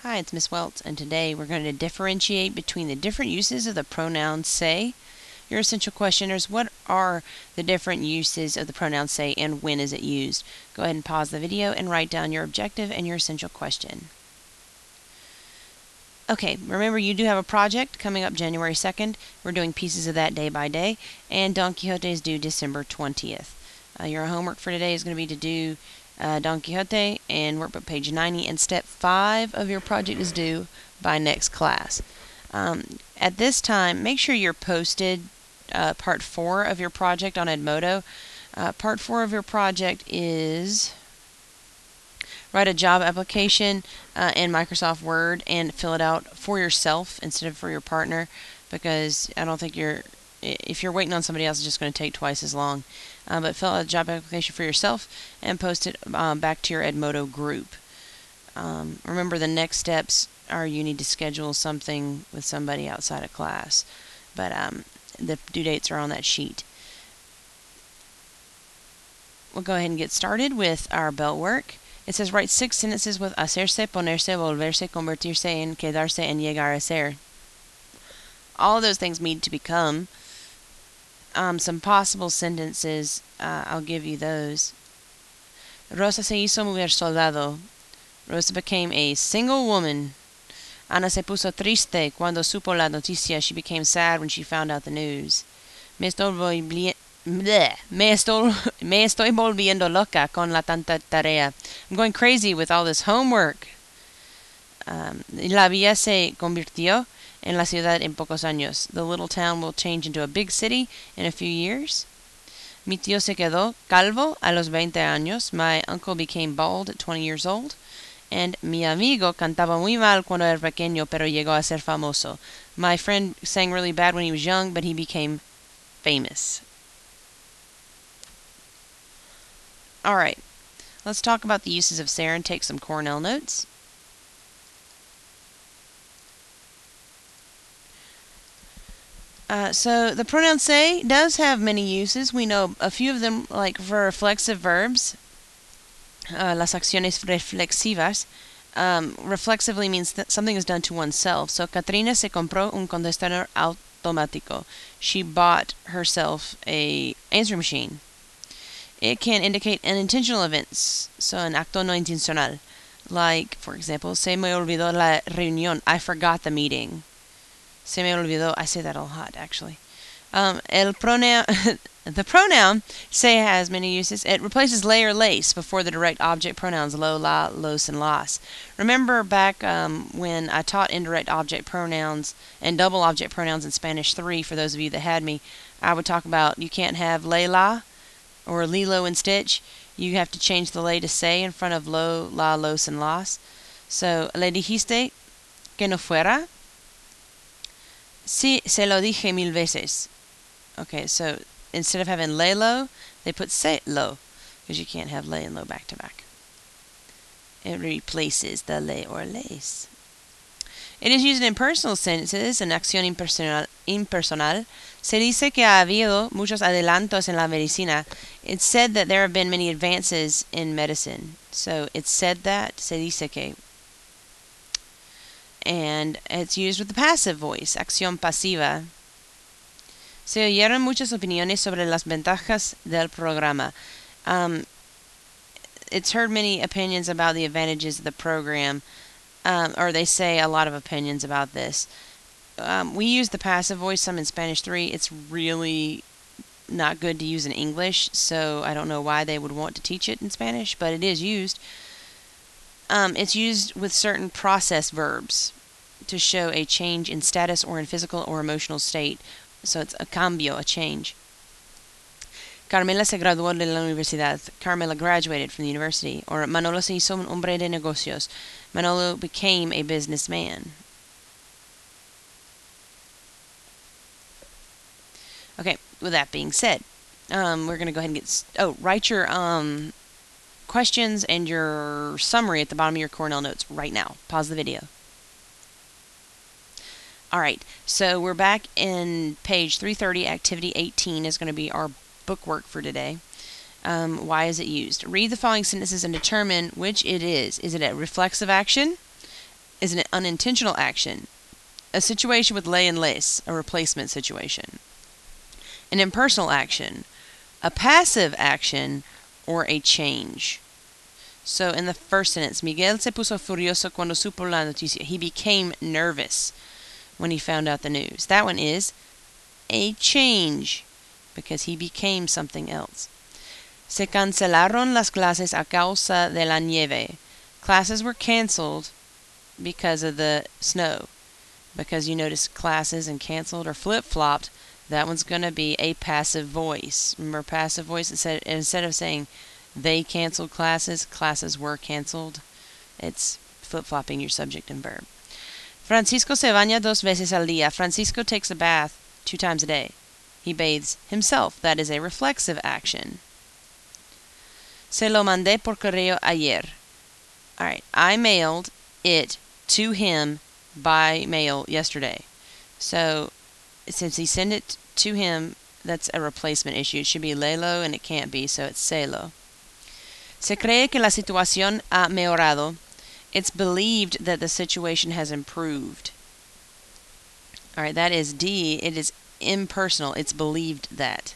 Hi, it's Miss Welts, and today we're going to differentiate between the different uses of the pronoun say. Your essential question is, what are the different uses of the pronoun say and when is it used? Go ahead and pause the video and write down your objective and your essential question. Okay, remember you do have a project coming up January 2nd. We're doing pieces of that day by day, and Don Quixote is due December 20th. Your homework for today is going to be to do Don Quixote and workbook page 90, and step 5 of your project is due by next class. At this time, make sure you're posted part 4 of your project on Edmodo. Part 4 of your project is write a job application in Microsoft Word and fill it out for yourself instead of for your partner, because I don't think if you're waiting on somebody else, it's just going to take twice as long. But fill out a job application for yourself and post it back to your Edmodo group. Remember, the next steps are you need to schedule something with somebody outside of class. But the due dates are on that sheet. We'll go ahead and get started with our belt work. It says write 6 sentences with hacerse, ponerse, volverse, convertirse en, quedarse, and llegar a ser. All of those things mean to become. Some possible sentences, I'll give you those. Rosa se hizo mujer soldado. Rosa became a single woman. Ana se puso triste cuando supo la noticia. She became sad when she found out the news. Me estoy volviendo loca con la tanta tarea. I'm going crazy with all this homework. La villa se convirtió en la ciudad en pocos años. The little town will change into a big city in a few years. Mi tío se quedó calvo a los 20 años. My uncle became bald at 20 years old. And mi amigo cantaba muy mal cuando era pequeño, pero llegó a ser famoso. My friend sang really bad when he was young, but he became famous. Alright, let's talk about the uses of ser and take some Cornell notes. So the pronoun say does have many uses. We know a few of them, like for reflexive verbs. Las acciones reflexivas. Reflexively means that something is done to oneself. So Katrina se compró un contestador automático. She bought herself a answering machine. It can indicate unintentional events, so an acto no intencional. Like, for example, se me olvidó la reunión. I forgot the meeting. Se me olvidó. I say that a lot, actually. El pronoun, the pronoun se has many uses. It replaces lay or lace before the direct object pronouns lo, la, los, and las. Remember back when I taught indirect object pronouns and double object pronouns in Spanish 3, for those of you that had me, I would talk about you can't have lay, la, or Lilo and Stitch. You have to change the lay to say in front of lo, la, los, and las. So, le dijiste que no fuera? Sí, se lo dije 1000 veces. Okay, so instead of having lay lo, they put say lo, because you can't have lay and lo back to back. It replaces the lay or lace. It is used in personal sentences, en acción impersonal. Se dice que ha habido muchos adelantos en la medicina. It's said that there have been many advances in medicine. So it's said that, se dice que. And it's used with the passive voice, acción pasiva. Se oyeron muchas opiniones sobre las ventajas del programa. It's heard many opinions about the advantages of the program, or they say a lot of opinions about this. We use the passive voice some in Spanish 3. It's really not good to use in English, so I don't know why they would want to teach it in Spanish, but it is used. It's used with certain process verbs to show a change in status or in physical or emotional state. So it's a cambio, a change. Carmela se graduó de la universidad. Carmela graduated from the university. Or Manolo se hizo un hombre de negocios. Manolo became a businessman. Okay, with that being said, we're going to go ahead and get... write your questions and your summary at the bottom of your Cornell notes right now. Pause the video. Alright, so we're back in page 330. Activity 18 is going to be our bookwork for today. Why is it used? Read the following sentences and determine which it is. Is it a reflexive action, is an unintentional action, a situation with ley and les, a replacement situation. An impersonal action, a passive action, or a change. So in the first sentence, Miguel se puso furioso cuando supo la noticia. He became nervous when he found out the news. That one is a change because he became something else. Se cancelaron las clases a causa de la nieve. Classes were canceled because of the snow. Because you notice classes and canceled or flip-flopped, that one's going to be a passive voice. Remember passive voice? Instead of saying they canceled classes, classes were canceled. It's flip-flopping your subject and verb. Francisco se baña 2 veces al día. Francisco takes a bath 2 times a day. He bathes himself. That is a reflexive action. Se lo mandé por correo ayer. Alright, I mailed it to him by mail yesterday. So, since he sent it to him, that's a replacement issue. It should be lelo, and it can't be, so it's selo. Se cree que la situación ha mejorado. It's believed that the situation has improved. Alright, that is D. It is impersonal. It's believed that.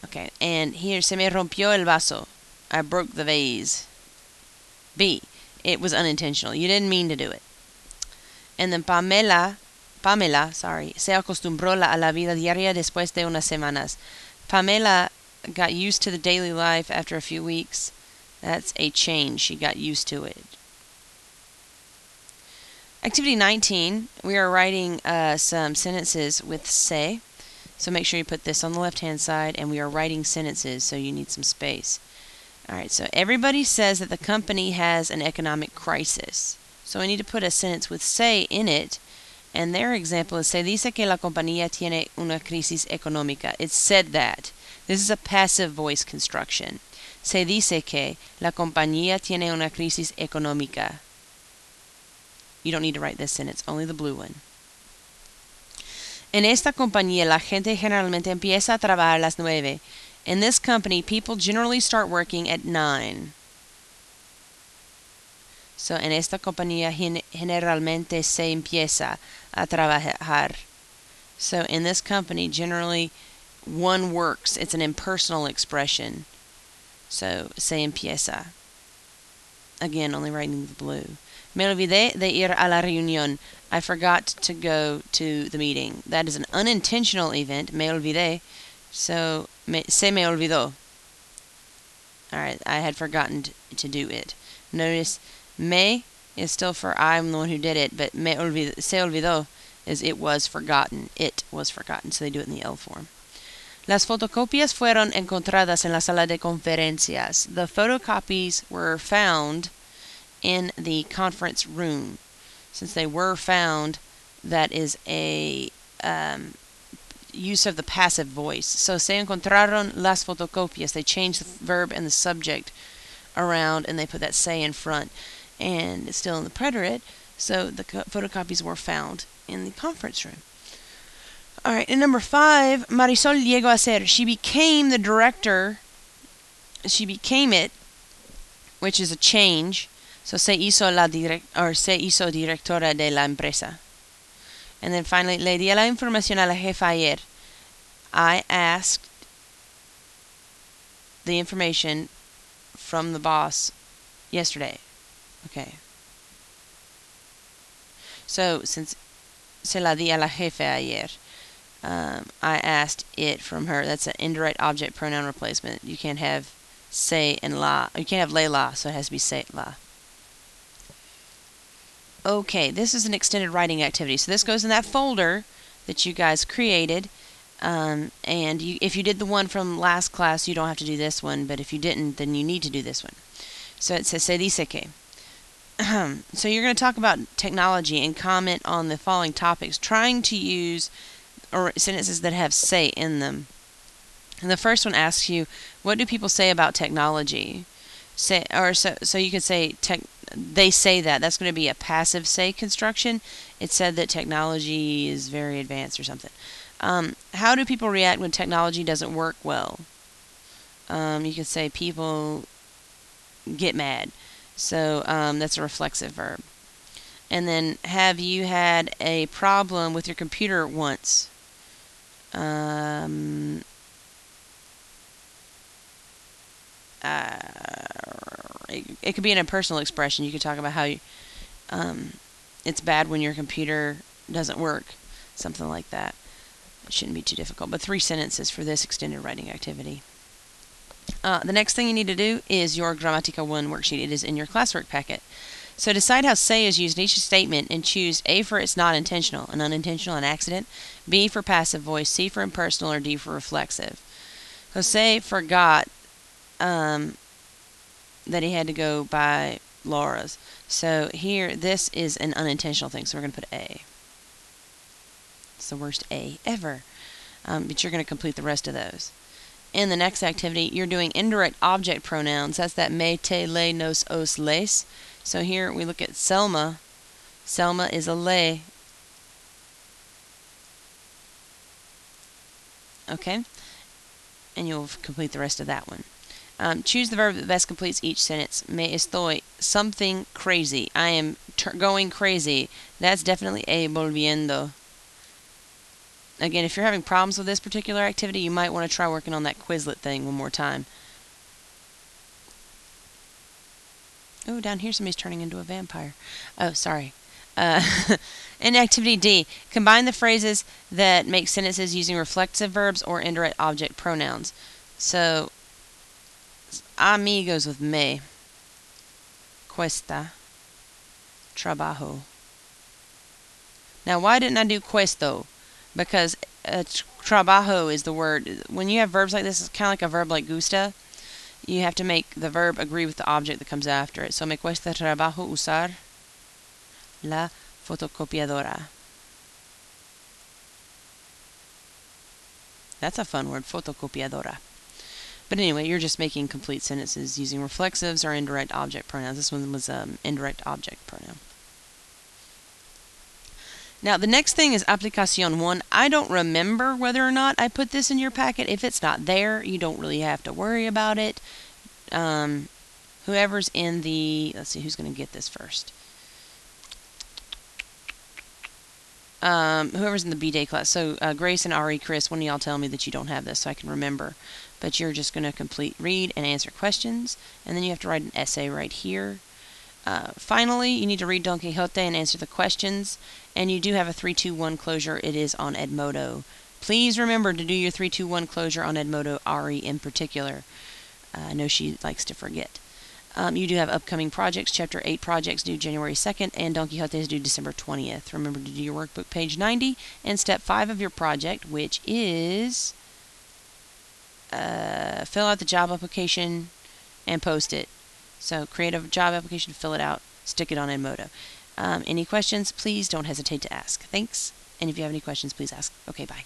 Okay, and here, se me rompió el vaso. I broke the vase. B. It was unintentional. You didn't mean to do it. And then Pamela, se acostumbró a la vida diaria después de unas semanas. Pamela got used to the daily life after a few weeks. That's a change. She got used to it. Activity 19, we are writing some sentences with se. So make sure you put this on the left-hand side, and we are writing sentences, so you need some space. Alright, so everybody says that the company has an economic crisis. So I need to put a sentence with se in it, and their example is, se dice que la compañía tiene una crisis económica. It's said that. This is a passive voice construction. Se dice que la compañía tiene una crisis económica. You don't need to write this sentence, only the blue one. En esta compañía la gente generalmente empieza a trabajar a las 9. In this company, people generally start working at 9. So, en esta compañía generalmente se empieza a trabajar. So, in this company, generally, one works. It's an impersonal expression. So, se empieza. Again, only writing the blue. Me olvidé de ir a la reunión. I forgot to go to the meeting. That is an unintentional event. Me olvidé. So, se me olvidó. Alright, I had forgotten to do it. Notice, me is still for I'm the one who did it, but se olvidó is it was forgotten. It was forgotten, so they do it in the L form. Las fotocopias fueron encontradas en la sala de conferencias. The photocopies were found in the conference room. Since they were found, that is a use of the passive voice. So, se encontraron las fotocopias. They change the verb and the subject around, and they put that se in front. And it's still in the preterite, so the photocopies were found in the conference room. Alright, and number 5, Marisol llegó a ser. She became the director. She became it, which is a change. So, se hizo directora de la empresa. And then finally, le di la información a la jefa ayer. I asked the information from the boss yesterday. Okay. So, since se la di a la jefa ayer, I asked it from her. That's an indirect object pronoun replacement. You can't have se and la. You can't have le la, so it has to be se la. Okay, this is an extended writing activity. So this goes in that folder that you guys created. And if you did the one from last class, you don't have to do this one. But if you didn't, then you need to do this one. So it says, se dice que. So you're going to talk about technology and comment on the following topics, trying to use sentences that have se in them. And the first one asks you, what do people say about technology? So you could say, they say that. That's going to be a passive say construction. It said that technology is very advanced or something. How do people react when technology doesn't work well? You could say people get mad. So that's a reflexive verb. And then, have you had a problem with your computer once? It could be an impersonal expression. You could talk about how it's bad when your computer doesn't work. Something like that. It shouldn't be too difficult. But 3 sentences for this extended writing activity. The next thing you need to do is your Gramatica 1 worksheet. It is in your classwork packet. So decide how say is used in each statement and choose A for it's not intentional, an unintentional, an accident, B for passive voice, C for impersonal, or D for reflexive. Jose forgot that he had to go buy Laura's. So here, this is an unintentional thing, so we're going to put A. It's the worst A ever. But you're going to complete the rest of those. In the next activity, you're doing indirect object pronouns. That's that me, te, le, nos, os, les. So here we look at Selma. Selma is a le. Okay? And you'll complete the rest of that one. Choose the verb that best completes each sentence. Me estoy something crazy. I am going crazy. That's definitely a volviendo. Again, if you're having problems with this particular activity, you might want to try working on that Quizlet thing one more time. Oh, down here somebody's turning into a vampire. Oh, sorry. In activity D, combine the phrases that make sentences using reflexive verbs or indirect object pronouns. So, a mí goes with me. Cuesta trabajo. Now, why didn't I do cuesto? Because trabajo is the word. When you have verbs like this, it's kind of like a verb like gusta. You have to make the verb agree with the object that comes after it. So, me cuesta trabajo usar la fotocopiadora. That's a fun word, fotocopiadora. But anyway, you're just making complete sentences using reflexives or indirect object pronouns. This one was indirect object pronoun. Now, the next thing is Aplicación 1. I don't remember whether or not I put this in your packet. If it's not there, you don't really have to worry about it. Whoever's in the... Let's see, who's going to get this first? Whoever's in the B-Day class. So, Grace and Ari, Chris, one of y'all tell me that you don't have this so I can remember. But you're just going to read and answer questions. And then you have to write an essay right here. Finally, you need to read Don Quixote and answer the questions. And you do have a 3-2-1 closure. It is on Edmodo. Please remember to do your 3-2-1 closure on Edmodo, Ari in particular. I know she likes to forget. You do have upcoming projects. Chapter 8 projects due January 2nd, and Don Quixote is due December 20th. Remember to do your workbook, page 90, and step 5 of your project, which is fill out the job application and post it. So create a job application, fill it out, stick it on Edmodo. Any questions, please don't hesitate to ask. Thanks. And if you have any questions, please ask. Okay, bye.